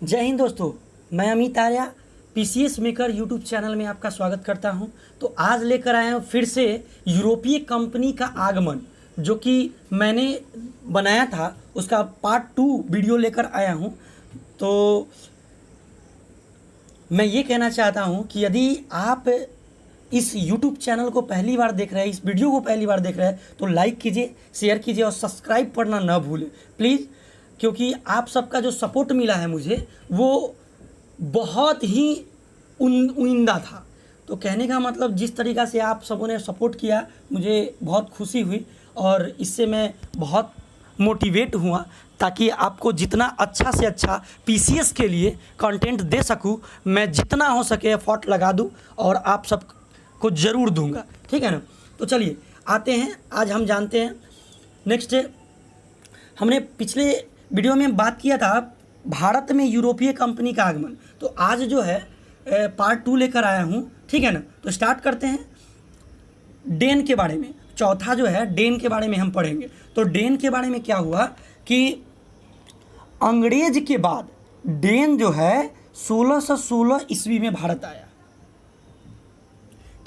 जय हिंद दोस्तों, मैं Amit Arya PCS maker YouTube channel में आपका स्वागत करता हूं। तो आज लेकर आया हूं फिर से यूरोपीय कंपनी का आगमन, जो कि मैंने बनाया था उसका पार्ट 2 वीडियो लेकर आया हूं। तो मैं ये कहना चाहता हूं कि यदि आप इस यूट्यूब चैनल को पहली बार देख रहे हैं, इस वीडियो को पहली बार देख रहे हैं, तो लाइक कीजिए, शेयर कीजिए और सब्सक्राइब करना ना भूलें प्लीज़, क्योंकि आप सबका जो सपोर्ट मिला है मुझे वो बहुत ही उइंदा था। तो कहने का मतलब जिस तरीक़ा से आप सबों ने सपोर्ट किया मुझे बहुत खुशी हुई और इससे मैं बहुत मोटिवेट हुआ, ताकि आपको जितना अच्छा से अच्छा पीसीएस के लिए कंटेंट दे सकूं, मैं जितना हो सके एफर्ट लगा दूं और आप सब को ज़रूर दूंगा। ठीक है ना। तो चलिए आते हैं, आज हम जानते हैं नेक्स्ट। हमने पिछले वीडियो में बात किया था भारत में यूरोपीय कंपनी का आगमन। तो आज जो है पार्ट 2 लेकर आया हूँ। ठीक है ना। तो स्टार्ट करते हैं डेन के बारे में। चौथा जो है डेन के बारे में हम पढ़ेंगे। तो डेन के बारे में क्या हुआ कि अंग्रेज के बाद डेन जो है 1616 ईस्वी में भारत आया।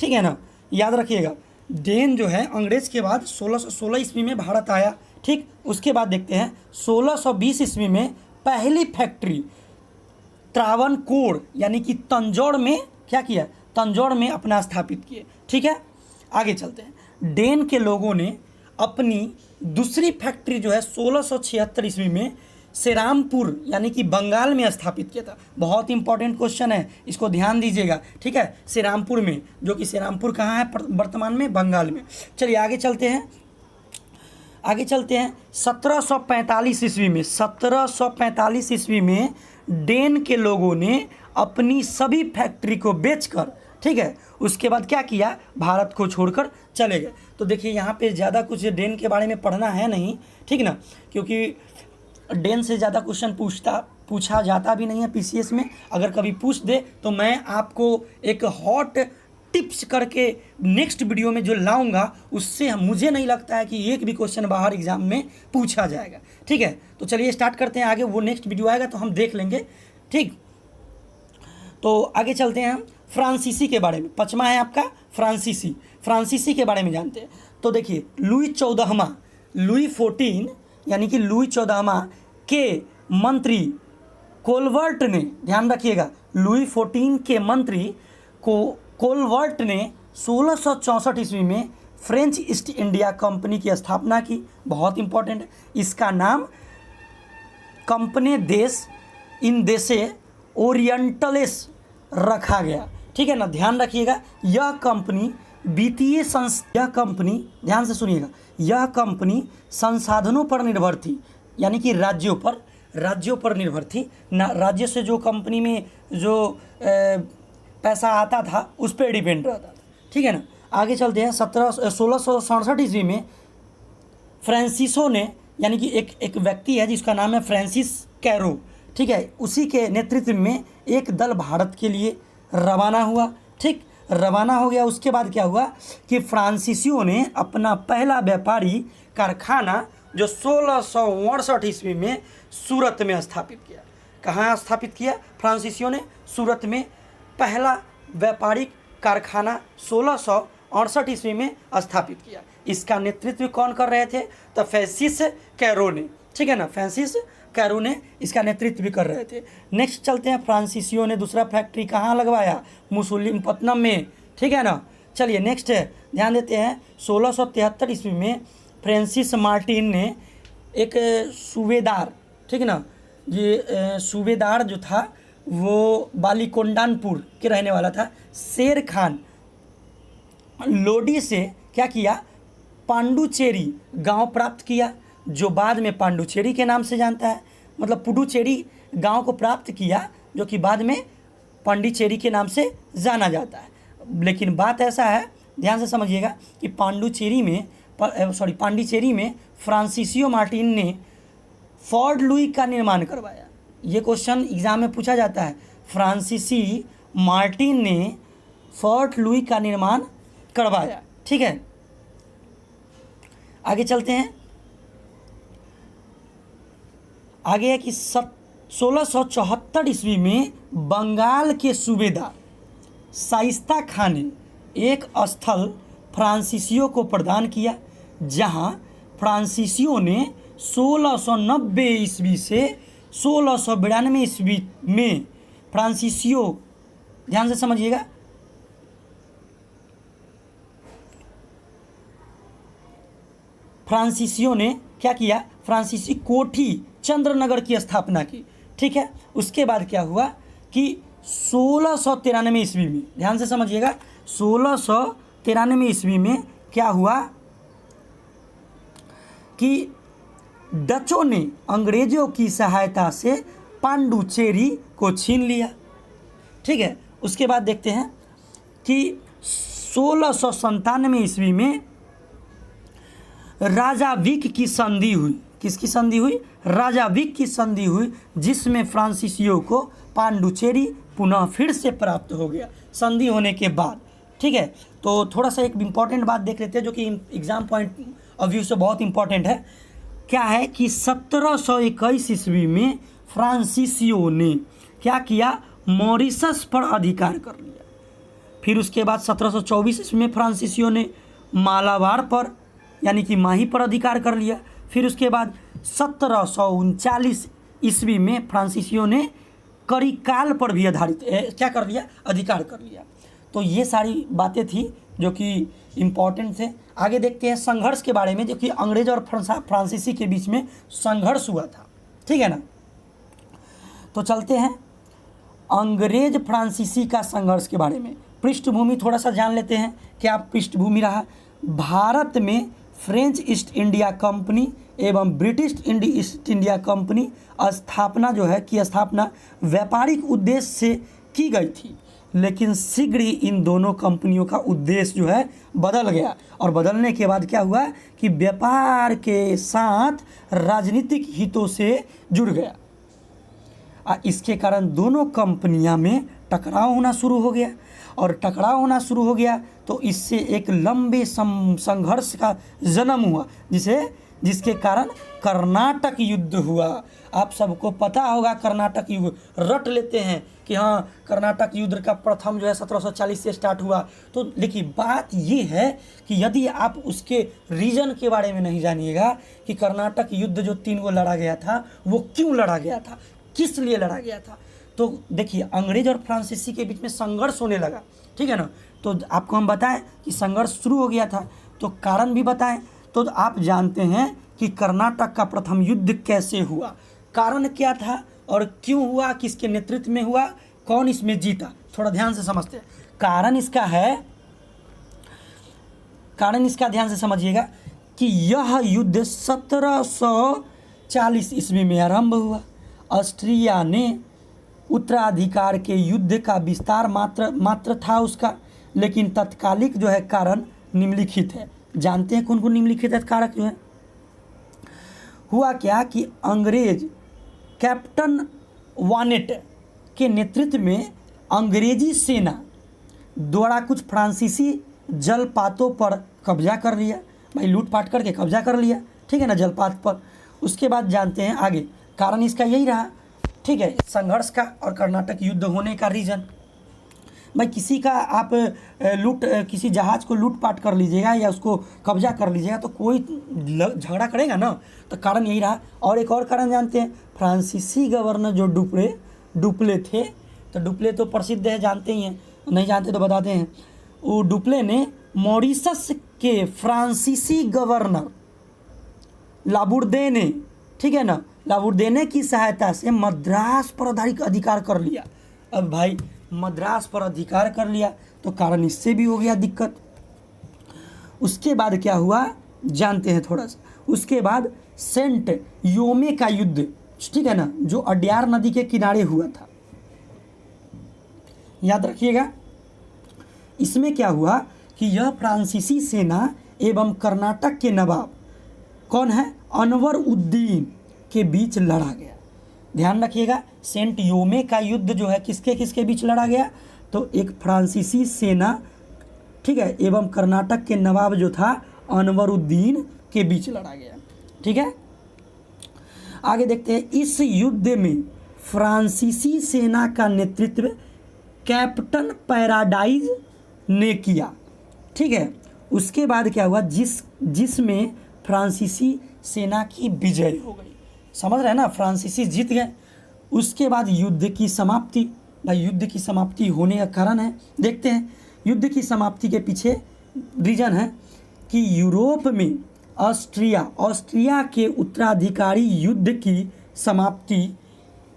ठीक है ना, याद रखिएगा। डेन जो है अंग्रेज के बाद 1616 ईस्वी में भारत आया। ठीक, उसके बाद देखते हैं 1620 ईस्वी में पहली फैक्ट्री त्रावणकोर यानी कि तंजौर में क्या किया, तंजौर में अपना स्थापित किए। ठीक है, आगे चलते हैं। डेन के लोगों ने अपनी दूसरी फैक्ट्री जो है 1676 ईस्वी में सेरामपुर यानी कि बंगाल में स्थापित किया था। बहुत इंपॉर्टेंट क्वेश्चन है, इसको ध्यान दीजिएगा। ठीक है, सेरामपुर में, जो कि सेरामपुर कहाँ है वर्तमान में, बंगाल में। चलिए आगे चलते हैं। 1745 ईस्वी में 1745 ईस्वी में डेन के लोगों ने अपनी सभी फैक्ट्री को बेचकर, ठीक है, उसके बाद क्या किया, भारत को छोड़कर चले गए। तो देखिए यहाँ पे ज़्यादा कुछ डेन के बारे में पढ़ना है नहीं, ठीक ना, क्योंकि डेन से ज़्यादा क्वेश्चन पूछा जाता भी नहीं है पीसीएस में। अगर कभी पूछ दे तो मैं आपको एक हॉट टिप्स करके नेक्स्ट वीडियो में जो लाऊंगा, उससे मुझे नहीं लगता है कि एक भी क्वेश्चन बाहर एग्जाम में पूछा जाएगा। ठीक है, तो चलिए स्टार्ट करते हैं। आगे वो नेक्स्ट वीडियो आएगा तो हम देख लेंगे। ठीक, तो आगे चलते हैं हम फ्रांसीसी के बारे में। 5वां है आपका फ्रांसीसी। फ्रांसीसी के बारे में जानते हैं। तो देखिए लुई 14वां, लुई 14 यानी कि लुई 14वां के मंत्री कोलवर्ट ने, ध्यान रखिएगा, लुई 14 के मंत्री को कोलवर्ट ने 1664 ईस्वी में फ्रेंच ईस्ट इंडिया कंपनी की स्थापना की। बहुत इंपॉर्टेंट है, इसका नाम कंपनी देश इन देशे ओरिएंटलेस रखा गया। ठीक है ना, ध्यान रखिएगा। यह कंपनी यह कंपनी, ध्यान से सुनिएगा, यह कंपनी संसाधनों पर निर्भर थी, यानी कि राज्यों पर निर्भर थी ना। राज्य से जो कंपनी में जो पैसा आता था उस पर डिपेंड रहता था। ठीक है ना, आगे चलते हैं। 1667 ईस्वी में फ्रांसिसो ने, यानी कि एक व्यक्ति है जिसका नाम है फ्रांसिस कैरो, ठीक है, उसी के नेतृत्व में एक दल भारत के लिए रवाना हुआ। ठीक, रवाना हो गया। उसके बाद क्या हुआ कि फ्रांसीसियों ने अपना पहला व्यापारी कारखाना जो 1668 ईस्वी में सूरत में स्थापित किया। कहाँ स्थापित किया फ्रांसीसियों ने? सूरत में पहला व्यापारिक कारखाना 1668 ईस्वी में स्थापित किया। इसका नेतृत्व कौन कर रहे थे? तो फ्रांसिस कैरो ने। ठीक है ना, फ्रांसिस कैरो ने इसका नेतृत्व भी कर रहे थे। नेक्स्ट चलते हैं। फ्रांसीसियों ने दूसरा फैक्ट्री कहाँ लगवाया? मुसुलिमपट्टनम में। ठीक है ना। चलिए नेक्स्ट है, ध्यान देते हैं। 1673 ईस्वी में फ्रांसिस मार्टिन ने एक सूबेदार, ठीक है ना, ये सूबेदार जो था वो बालीकोंडानपुर के रहने वाला था, शेर खान लोडी से क्या किया, पांडुचेरी गांव प्राप्त किया, जो बाद में पांडुचेरी के नाम से जानता है। मतलब पुडुचेरी गांव को प्राप्त किया, जो कि बाद में पांडिचेरी के नाम से जाना जाता है। लेकिन बात ऐसा है, ध्यान से समझिएगा, कि पांडिचेरी में फ्रांसिसियो मार्टिन ने फोर्ट लुई का निर्माण करवाया। ये क्वेश्चन एग्जाम में पूछा जाता है। फ्रांसीसी मार्टिन ने फोर्ट लुई का निर्माण करवाया। ठीक है, आगे चलते हैं। आगे है कि 1674 ईस्वी में बंगाल के सूबेदार शाइस्ता खां ने एक स्थल फ्रांसीसियों को प्रदान किया, जहां फ्रांसीसियों ने 1690 ईस्वी से 1692 ईस्वी में फ्रांसीसियों, ध्यान से समझिएगा, फ्रांसीसियों ने क्या किया, फ्रांसीसी कोठी चंद्रनगर की स्थापना की। ठीक है, उसके बाद क्या हुआ कि 1693 ईस्वी में, ध्यान से समझिएगा, 1693 ईस्वी में क्या हुआ कि डचों ने अंग्रेजों की सहायता से पांडुचेरी को छीन लिया। ठीक है, उसके बाद देखते हैं कि 1697 ईस्वी में राजा विक की संधि हुई। किसकी संधि हुई? राजा विक की संधि हुई, जिसमें फ्रांसीसियों को पांडुचेरी पुनः फिर से प्राप्त हो गया संधि होने के बाद। ठीक है, तो थोड़ा सा एक इम्पॉर्टेंट बात देख लेते हैं जो कि एग्जाम पॉइंट ऑफ व्यू से बहुत इंपॉर्टेंट है। क्या है कि 1721 ईस्वी में फ्रांसीसियों ने क्या किया, मॉरिशस पर अधिकार कर लिया। फिर उसके बाद 1724 ईस्वी में फ्रांसीसियों ने मालाबार पर यानी कि माही पर अधिकार कर लिया। फिर उसके बाद 1739 ईस्वी में फ्रांसीसियों ने करिकाल पर भी क्या कर लिया, अधिकार कर लिया। तो ये सारी बातें थी जो कि इम्पॉर्टेंट थे। आगे देखते हैं संघर्ष के बारे में, जो कि अंग्रेज और फ्रांसीसी के बीच में संघर्ष हुआ था। ठीक है ना, तो चलते हैं अंग्रेज फ्रांसीसी का संघर्ष के बारे में। पृष्ठभूमि थोड़ा सा जान लेते हैं। क्या पृष्ठभूमि रहा? भारत में फ्रेंच ईस्ट इंडिया कंपनी एवं ब्रिटिश ईस्ट इंडिया कंपनी स्थापना व्यापारिक उद्देश्य से की गई थी, लेकिन शीघ्र ही इन दोनों कंपनियों का उद्देश्य जो है बदल गया, और बदलने के बाद क्या हुआ कि व्यापार के साथ राजनीतिक हितों से जुड़ गया। इसके कारण दोनोों कंपनियां में टकराव होना शुरू हो गया, और टकराव होना शुरू हो गया तो इससे एक लंबे संघर्ष का जन्म हुआ, जिसके कारण कर्नाटक युद्ध हुआ। आप सबको पता होगा कर्नाटक युद्ध, रट लेते हैं कि हाँ कर्नाटक युद्ध का प्रथम जो है 1740 से स्टार्ट हुआ। तो लेकिन बात ये है कि यदि आप उसके रीजन के बारे में नहीं जानिएगा कि कर्नाटक युद्ध जो 3 गो लड़ा गया था वो क्यों लड़ा गया था, किस लिए लड़ा गया था, तो देखिए अंग्रेज और फ्रांसीसी के बीच में संघर्ष होने लगा। ठीक है ना, तो आपको हम बताएं कि संघर्ष शुरू हो गया था, तो कारण भी बताएं। तो आप जानते हैं कि कर्नाटक का प्रथम युद्ध कैसे हुआ, कारण क्या था और क्यों हुआ, किसके नेतृत्व में हुआ, कौन इसमें जीता, थोड़ा ध्यान से समझते हैं। कारण इसका ध्यान से समझिएगा कि यह युद्ध 1740 ईस्वी में आरंभ हुआ। ऑस्ट्रिया ने उत्तराधिकार के युद्ध का विस्तार मात्र था उसका, लेकिन तत्कालिक जो है कारण निम्नलिखित है। जानते हैं कौन कौन निम्नलिखित है कारक जो है? हुआ क्या कि अंग्रेज कैप्टन वानेट के नेतृत्व में अंग्रेजी सेना द्वारा कुछ फ्रांसीसी जलपातों पर कब्जा कर लिया, भाई लूटपाट करके कब्जा कर लिया। ठीक है ना, जलपात पर। उसके बाद जानते हैं आगे, कारण इसका यही रहा। ठीक है, संघर्ष का और कर्नाटक युद्ध होने का रीज़न, भाई किसी का आप किसी जहाज़ को लूटपाट कर लीजिएगा या उसको कब्जा कर लीजिएगा तो कोई झगड़ा करेगा ना, तो कारण यही रहा। और एक और कारण जानते हैं, फ्रांसीसी गवर्नर जो डुप्ले थे, तो डुप्ले तो प्रसिद्ध है, जानते ही हैं, नहीं जानते तो बताते हैं। वो डुप्ले ने मॉरिशस के फ्रांसीसी गवर्नर लाबुर्देने, ठीक है ना, लाबुर्देने की सहायता से मद्रास पर अधिकार कर लिया। अब भाई मद्रास पर अधिकार कर लिया तो कारण इससे भी हो गया दिक्कत। उसके बाद क्या हुआ जानते हैं थोड़ा सा। उसके बाद सेंट योमे का युद्ध, ठीक है ना, जो अड्यार नदी के किनारे हुआ था, याद रखिएगा। इसमें क्या हुआ कि यह फ्रांसीसी सेना एवं कर्नाटक के नवाब कौन है, अनवर उद्दीन के बीच लड़ा गया। ध्यान रखिएगा, सेंट योमे का युद्ध जो है किसके किसके बीच लड़ा गया, तो एक फ्रांसीसी सेना, ठीक है, एवं कर्नाटक के नवाब जो था अनवरुद्दीन के बीच लड़ा गया। ठीक है, आगे देखते हैं। इस युद्ध में फ्रांसीसी सेना का नेतृत्व कैप्टन पैराडाइज ने किया। ठीक है, उसके बाद क्या हुआ, जिसमें फ्रांसीसी सेना की विजय हो गई। समझ रहे हैं ना, फ्रांसीसी जीत गए। उसके बाद युद्ध की समाप्ति। भाई युद्ध की समाप्ति होने का कारण है, देखते हैं। युद्ध की समाप्ति के पीछे रीजन है कि यूरोप में ऑस्ट्रिया के उत्तराधिकारी युद्ध की समाप्ति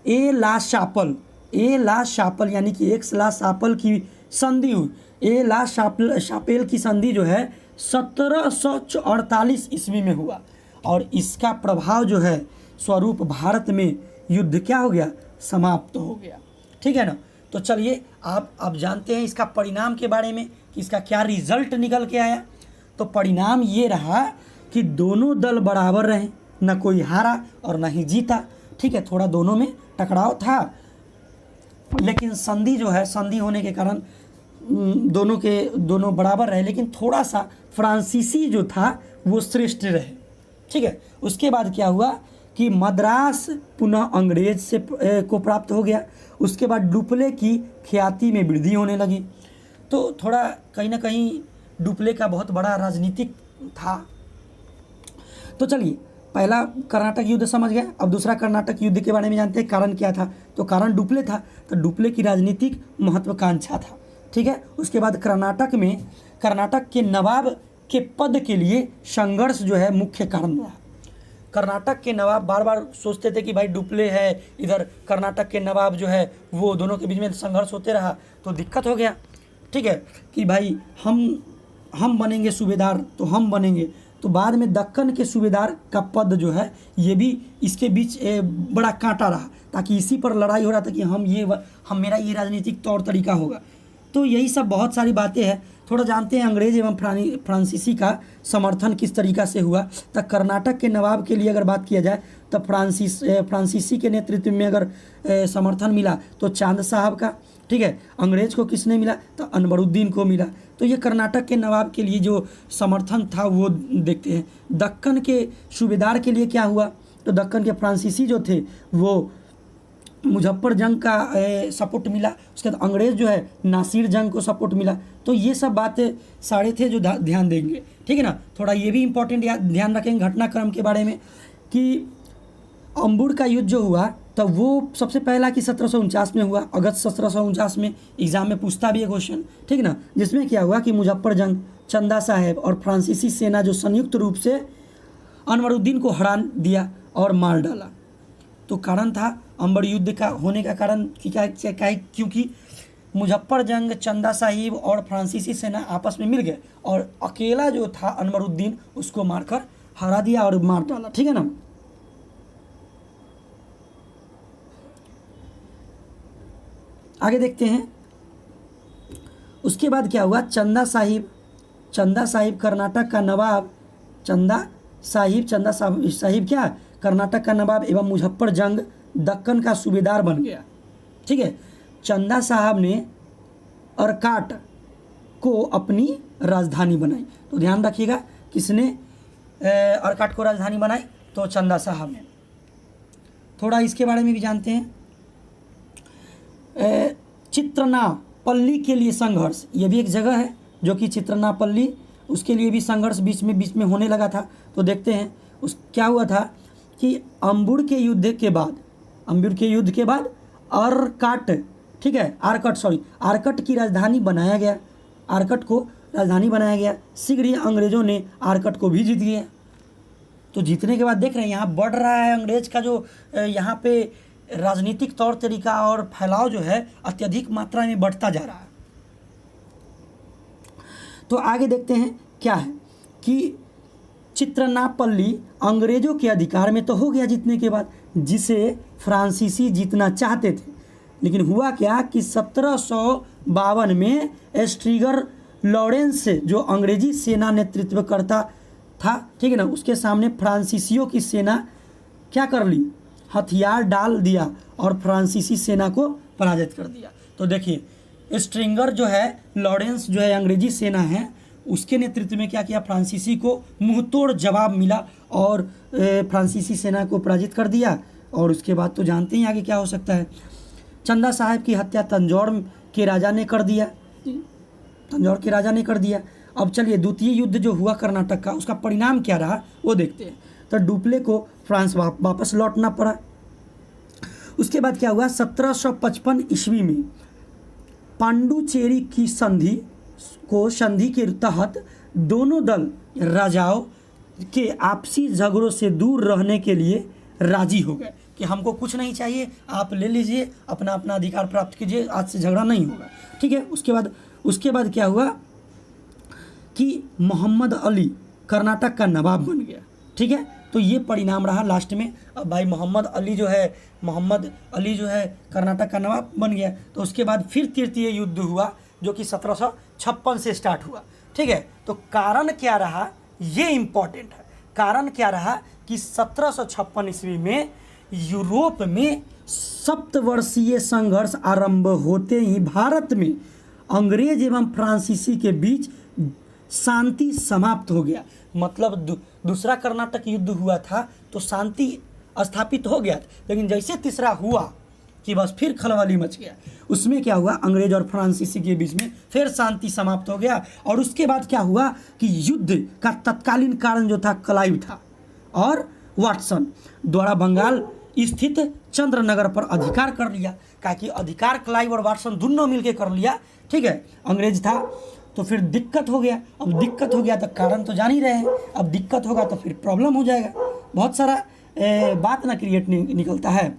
ए ला शापल यानी कि एक्स ला शापल की संधि हुई। ए ला शापेल की संधि जो है 1748 ईस्वी में हुआ, और इसका प्रभाव जो है स्वरूप भारत में युद्ध क्या हो गया, समाप्त हो गया। ठीक है ना। तो चलिए आप अब जानते हैं इसका परिणाम के बारे में कि इसका क्या रिजल्ट निकल के आया। तो परिणाम ये रहा कि दोनों दल बराबर रहे, न कोई हारा और न ही जीता। ठीक है, थोड़ा दोनों में टकराव था, लेकिन संधि जो है, संधि होने के कारण दोनों बराबर रहे, लेकिन थोड़ा सा फ्रांसीसी जो था वो श्रेष्ठ रहे। ठीक है, उसके बाद क्या हुआ कि मद्रास पुनः अंग्रेज से को प्राप्त हो गया। उसके बाद डुप्ले की ख्याति में वृद्धि होने लगी। तो थोड़ा कहीं ना कहीं डुप्ले का बहुत बड़ा राजनीतिक था। तो चलिए, पहला कर्नाटक युद्ध समझ गए, अब दूसरा कर्नाटक युद्ध के बारे में जानते हैं। कारण क्या था, तो कारण डुप्ले था, तो डुप्ले की राजनीतिक महत्वाकांक्षा था। ठीक है, उसके बाद कर्नाटक के नवाब के पद के लिए संघर्ष जो है मुख्य कारण रहा। कर्नाटक के नवाब बार बार सोचते थे कि भाई डुप्ले है, इधर कर्नाटक के नवाब जो है वो दोनों के बीच में संघर्ष होते रहा, तो दिक्कत हो गया। ठीक है, कि भाई हम बनेंगे सूबेदार, तो हम बनेंगे, तो बाद में दक्कन के सूबेदार का पद जो है ये भी इसके बीच बड़ा कांटा रहा, ताकि इसी पर लड़ाई हो रहा था कि मेरा ये राजनीतिक तौर तरीका होगा। तो यही सब बहुत सारी बातें हैं। थोड़ा जानते हैं अंग्रेज एवं फ्रांसीसी का समर्थन किस तरीका से हुआ। तो कर्नाटक के नवाब के लिए अगर बात किया जाए तो फ्रांसीसी के नेतृत्व में अगर समर्थन मिला तो चांद साहब का। ठीक है, अंग्रेज को किसने मिला, तो अनवरुद्दीन को मिला। तो ये कर्नाटक के नवाब के लिए जो समर्थन था वो देखते हैं। दक्कन के सूबेदार के लिए क्या हुआ, तो दक्कन के फ्रांसीसी जो थे वो मुजफ्फर जंग का सपोर्ट मिला। उसके बाद अंग्रेज़ जो है नासिर जंग को सपोर्ट मिला। तो ये सब बातें सारे थे जो ध्यान देंगे। ठीक है ना। थोड़ा ये भी इम्पोर्टेंट ध्यान रखेंगे घटनाक्रम के बारे में कि अम्बुर का युद्ध जो हुआ तो वो सबसे पहला कि 1749 में हुआ, अगस्त 1749 में। एग्जाम में पूछता भी है क्वेश्चन। ठीक है ना, जिसमें क्या हुआ कि मुजफ्फर जंग, चंदा साहेब और फ्रांसीसी सेना जो संयुक्त रूप से अनवरुद्दीन को हरा दिया और मार डाला। तो कारण था अम्बर युद्ध का होने का कारण कि क्या, क्योंकि मुजफ्फर जंग, चंदा साहिब और फ्रांसीसी सेना आपस में मिल गए और अकेला जो था अनवरुद्दीन उसको मारकर हरा दिया और मार डाला। ठीक है ना। आगे देखते हैं। उसके बाद क्या हुआ, चंदा साहिब कर्नाटक का नवाब, चंदा साहिब क्या कर्नाटक का नवाब एवं मुजफ्फर जंग दक्कन का सूबेदार बन गया। ठीक है, चंदा साहब ने अर्काट को अपनी राजधानी बनाई। तो ध्यान रखिएगा किसने अर्काट को राजधानी बनाई, तो चंदा साहब ने। थोड़ा इसके बारे में भी जानते हैं। चित्रनापल्ली के लिए संघर्ष, ये भी एक जगह है जो कि चित्रनापल्ली, उसके लिए भी संघर्ष बीच में होने लगा था। तो देखते हैं क्या हुआ था कि अम्बुर के युद्ध के बाद आरकट की राजधानी बनाया गया। आरकट को राजधानी बनाया गया। शीघ्र ही अंग्रेजों ने आरकट को भी जीत लिया। तो जीतने के बाद देख रहे हैं यहाँ बढ़ रहा है अंग्रेज का जो यहाँ पे राजनीतिक तौर तरीका और फैलाव जो है अत्यधिक मात्रा में बढ़ता जा रहा है। तो आगे देखते हैं क्या है कि चित्रनापल्ली अंग्रेजों के अधिकार में तो हो गया जीतने के बाद, जिसे फ्रांसीसी जीतना चाहते थे। लेकिन हुआ क्या कि 1752 में एस्ट्रिगर लॉरेंस जो अंग्रेजी सेना नेतृत्व करता था, ठीक है ना, उसके सामने फ्रांसीसियों की सेना क्या कर ली, हथियार डाल दिया और फ्रांसीसी सेना को पराजित कर दिया। तो देखिए स्ट्रिंगर जो है, लॉरेंस जो है अंग्रेजी सेना है, उसके नेतृत्व में क्या किया, फ्रांसीसी को मुंहतोड़ जवाब मिला और फ्रांसीसी सेना को पराजित कर दिया और उसके बाद तो जानते ही आगे क्या हो सकता है। चंदा साहब की हत्या तंजौर के राजा ने कर दिया, तंजौर के राजा ने कर दिया। अब चलिए द्वितीय युद्ध जो हुआ कर्नाटक का, उसका परिणाम क्या रहा वो देखते हैं। तो डुप्ले को फ्रांस वापस लौटना पड़ा। उसके बाद क्या हुआ, 1755 ईस्वी में पांडुचेरी की संधि के तहत दोनों दल राजाओं के आपसी झगड़ों से दूर रहने के लिए राजी हो गए कि हमको कुछ नहीं चाहिए, आप ले लीजिए, अपना अपना अधिकार प्राप्त कीजिए, आज से झगड़ा नहीं होगा, ठीक है। उसके बाद क्या हुआ कि मोहम्मद अली कर्नाटक का नवाब बन गया, ठीक है। तो ये परिणाम रहा लास्ट में। अब भाई मोहम्मद अली जो है कर्नाटक का नवाब बन गया। तो उसके बाद फिर तृतीय युद्ध हुआ जो कि 1756 से स्टार्ट हुआ, ठीक है। तो कारण क्या रहा, ये इम्पॉर्टेंट है। कारण क्या रहा कि 1756 ईस्वी में यूरोप में सप्तवर्षीय संघर्ष आरंभ होते ही भारत में अंग्रेज एवं फ्रांसीसी के बीच शांति समाप्त हो गया। मतलब दूसरा कर्नाटक युद्ध हुआ था तो शांति स्थापित हो गया, लेकिन जैसे तीसरा हुआ कि बस फिर खलबली मच गया। उसमें क्या हुआ, अंग्रेज और फ्रांसीसी के बीच में फिर शांति समाप्त हो गया। और उसके बाद क्या हुआ कि युद्ध का तत्कालीन कारण जो था क्लाइव था और वाटसन द्वारा बंगाल स्थित चंद्रनगर पर अधिकार कर लिया। कहा कि अधिकार क्लाइव और वाटसन दोनों मिलकर कर लिया, ठीक है। अंग्रेज था तो फिर दिक्कत हो गया। अब दिक्कत हो गया तो कारण तो जान ही रहे हैं, अब दिक्कत होगा तो फिर प्रॉब्लम हो जाएगा, बहुत सारा बात ना क्रिएट निकलता है।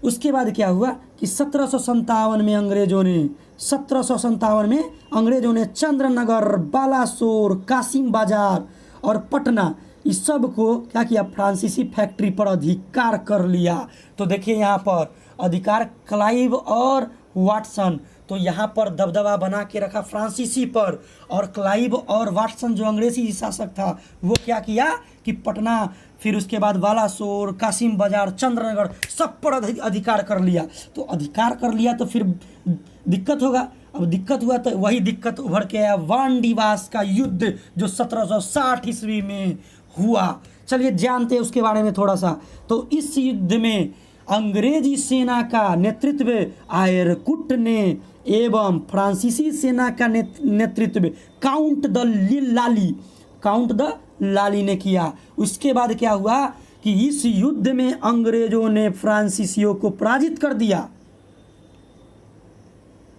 उसके बाद क्या हुआ कि 1757 में अंग्रेजों ने चंद्रनगर, बालासोर, कासिम बाजार और पटना इस सब को क्या किया, फ्रांसीसी फैक्ट्री पर अधिकार कर लिया। तो देखिए यहाँ पर अधिकार क्लाइव और वाटसन, तो यहाँ पर दबदबा बना के रखा फ्रांसीसी पर, और क्लाइव और वाटसन जो अंग्रेजी शासक था वो क्या किया कि पटना, फिर उसके बाद बालासोर, कासिम बाजार, चंद्रनगर सब पर अधिकार कर लिया। तो अधिकार कर लिया तो फिर दिक्कत होगा। अब दिक्कत हुआ तो वही दिक्कत उभर के आया वांडीवास का युद्ध जो 1760 ईस्वी में हुआ। चलिए जानते हैं उसके बारे में थोड़ा सा। तो इस युद्ध में अंग्रेजी सेना का नेतृत्व आयरकुट ने एवं फ्रांसीसी सेना का नेतृत्व काउंट द लाली ने किया। उसके बाद क्या हुआ कि इस युद्ध में अंग्रेजों ने फ्रांसीसियों को पराजित कर दिया।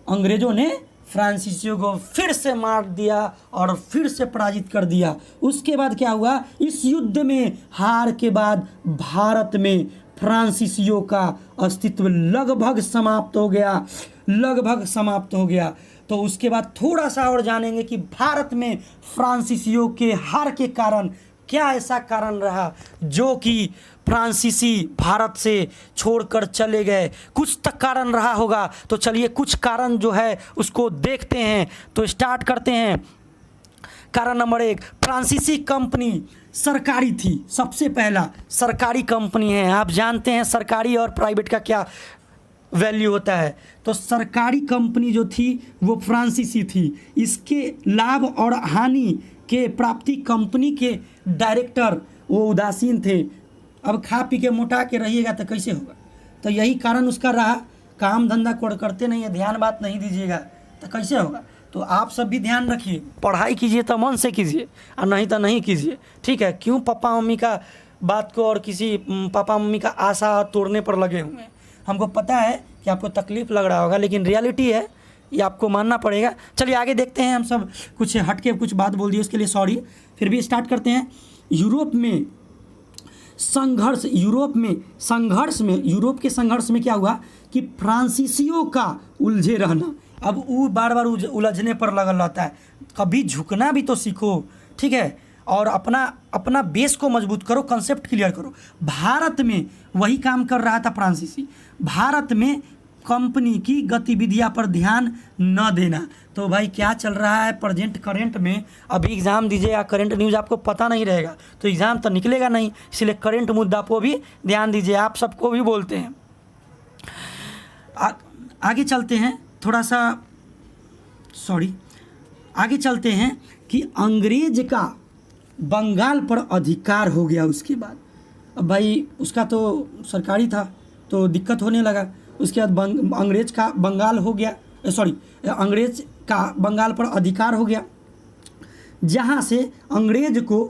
अंग्रेजों ने फ्रांसीसियों को फिर से मार दिया और फिर से पराजित कर दिया। उसके बाद क्या हुआ, इस युद्ध में हार के बाद भारत में फ्रांसीसियों का अस्तित्व लगभग समाप्त हो गया। तो उसके बाद थोड़ा सा और जानेंगे कि भारत में फ्रांसीसियों के हार के कारण क्या ऐसा कारण रहा जो कि फ्रांसीसी भारत से छोड़कर चले गए। कुछ तक कारण रहा होगा, तो चलिए कुछ कारण जो है उसको देखते हैं। तो स्टार्ट करते हैं। कारण नंबर 1, फ्रांसीसी कंपनी सरकारी थी। सबसे पहला सरकारी कंपनी है। आप जानते हैं सरकारी और प्राइवेट का क्या वैल्यू होता है। तो सरकारी कंपनी जो थी वो फ्रांसीसी थी। इसके लाभ और हानि के प्राप्ति कंपनी के डायरेक्टर वो उदासीन थे। अब खा पी के मोटा के रहिएगा तो कैसे होगा। तो यही कारण उसका रहा, काम धंधा करते नहीं है, ध्यान बात नहीं दीजिएगा तो कैसे होगा। तो आप सब भी ध्यान रखिए, पढ़ाई कीजिए तो मन से कीजिए और नहीं तो नहीं कीजिए, ठीक है। क्यों पापा मम्मी का बात को और किसी पापा मम्मी का आशा तोड़ने पर लगे हुए हैं। हमको पता है कि आपको तकलीफ़ लग रहा होगा, लेकिन रियलिटी है, ये आपको मानना पड़ेगा। चलिए आगे देखते हैं। हम सब कुछ हट के कुछ बात बोल दी, उसके लिए सॉरी। फिर भी स्टार्ट करते हैं। यूरोप के संघर्ष में क्या हुआ कि फ्रांसीसियों का उलझे रहना। अब वो बार बार उलझने पर लगल रहता है। कभी झुकना भी तो सीखो, ठीक है, और अपना बेस को मजबूत करो, कंसेप्ट क्लियर करो। भारत में वही काम कर रहा था फ्रांसीसी। भारत में कंपनी की गतिविधियां पर ध्यान न देना। तो भाई क्या चल रहा है प्रेजेंट करेंट में। अभी एग्ज़ाम दीजिए या करेंट न्यूज़ आपको पता नहीं रहेगा तो एग्ज़ाम तो निकलेगा नहीं, इसलिए करेंट मुद्दा पर भी ध्यान दीजिए। आप सबको भी बोलते हैं। आगे चलते हैं थोड़ा सा, आगे चलते हैं कि अंग्रेज का बंगाल पर अधिकार हो गया। उसके बाद अब भाई उसका तो सरकारी था तो दिक्कत होने लगा। उसके बाद अंग्रेज का बंगाल हो गया, अंग्रेज का बंगाल पर अधिकार हो गया, जहाँ से अंग्रेज को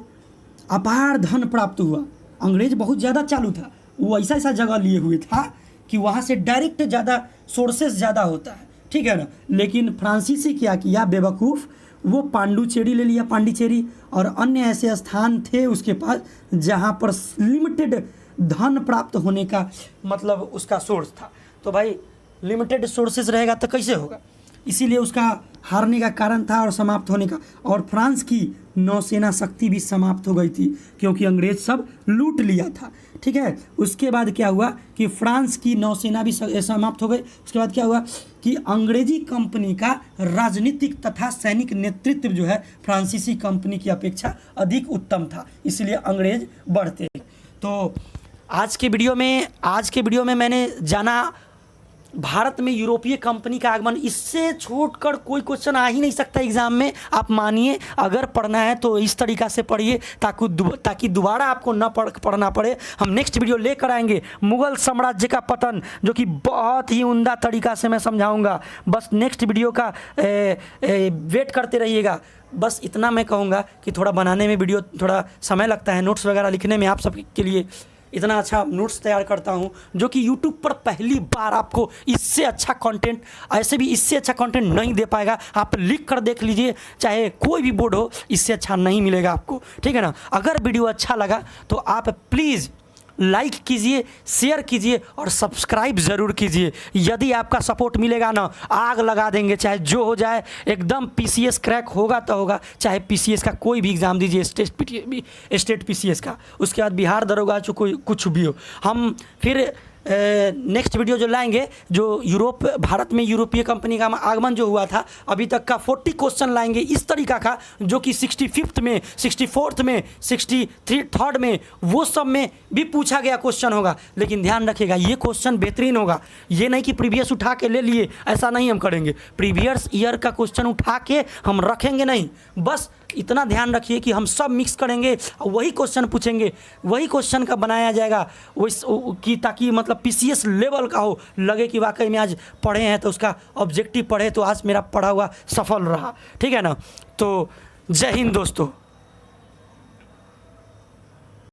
अपार धन प्राप्त हुआ। अंग्रेज बहुत ज़्यादा चालू था, वो ऐसा ऐसा जगह लिए हुए था कि वहाँ से डायरेक्ट ज़्यादा सोर्सेस ज़्यादा होता है, ठीक है ना। लेकिन फ्रांसीसी क्या किया बेवकूफ़, वो पांडुचेरी ले लिया, पांडिचेरी और अन्य ऐसे स्थान थे उसके पास जहाँ पर लिमिटेड धन प्राप्त होने का मतलब उसका सोर्स था। तो भाई लिमिटेड सोर्सेज रहेगा तो कैसे होगा, इसीलिए उसका हारने का कारण था और समाप्त होने का। और फ्रांस की नौसेना शक्ति भी समाप्त हो गई थी क्योंकि अंग्रेज सब लूट लिया था, ठीक है। उसके बाद क्या हुआ कि फ्रांस की नौसेना भी समाप्त हो गई। उसके बाद क्या हुआ कि अंग्रेजी कंपनी का राजनीतिक तथा सैनिक नेतृत्व जो है फ्रांसीसी कंपनी की अपेक्षा अधिक उत्तम था, इसलिए अंग्रेज बढ़ते। तो आज के वीडियो में मैंने जाना भारत में यूरोपीय कंपनी का आगमन। इससे छोड़कर कोई क्वेश्चन आ ही नहीं सकता एग्जाम में, आप मानिए। अगर पढ़ना है तो इस तरीक़ा से पढ़िए ताकि दोबारा आपको न पढ़ना पड़े। हम नेक्स्ट वीडियो लेकर आएंगे मुग़ल साम्राज्य का पतन, जो कि बहुत ही उम्दा तरीक़ा से मैं समझाऊंगा। बस नेक्स्ट वीडियो का वेट करते रहिएगा। बस इतना मैं कहूँगा कि थोड़ा बनाने में वीडियो थोड़ा समय लगता है, नोट्स वगैरह लिखने में। आप सबके लिए इतना अच्छा नोट्स तैयार करता हूं जो कि YouTube पर पहली बार आपको इससे अच्छा कंटेंट, ऐसे भी इससे अच्छा कंटेंट नहीं दे पाएगा। आप लिख कर देख लीजिए, चाहे कोई भी बोर्ड हो, इससे अच्छा नहीं मिलेगा आपको, ठीक है ना। अगर वीडियो अच्छा लगा तो आप प्लीज़ लाइक कीजिए, शेयर कीजिए और सब्सक्राइब ज़रूर कीजिए। यदि आपका सपोर्ट मिलेगा ना, आग लगा देंगे, चाहे जो हो जाए। एकदम PCS क्रैक होगा तो होगा, चाहे PCS का कोई भी एग्ज़ाम दीजिए, स्टेट PCS का, उसके बाद बिहार दरोगा जो कोई कुछ भी हो। हम फिर नेक्स्ट वीडियो जो लाएंगे, जो भारत में यूरोपीय कंपनी का आगमन जो हुआ था अभी तक का 40 क्वेश्चन लाएंगे इस तरीका का, जो कि 65th में, 64th में, 63rd में, वो सब में भी पूछा गया क्वेश्चन होगा। लेकिन ध्यान रखिएगा ये क्वेश्चन बेहतरीन होगा, ये नहीं कि प्रीवियस उठा के ले लिए, ऐसा नहीं हम करेंगे। प्रीवियस ईयर का क्वेश्चन उठा के हम रखेंगे नहीं, बस इतना ध्यान रखिए कि हम सब मिक्स करेंगे, वही क्वेश्चन पूछेंगे, वही क्वेश्चन का बनाया जाएगा कि ताकि मतलब PCS लेवल का हो, लगे कि वाकई में आज पढ़े हैं तो उसका ऑब्जेक्टिव पढ़े तो आज मेरा पढ़ा हुआ सफल रहा, ठीक है ना। तो जय हिंद दोस्तों।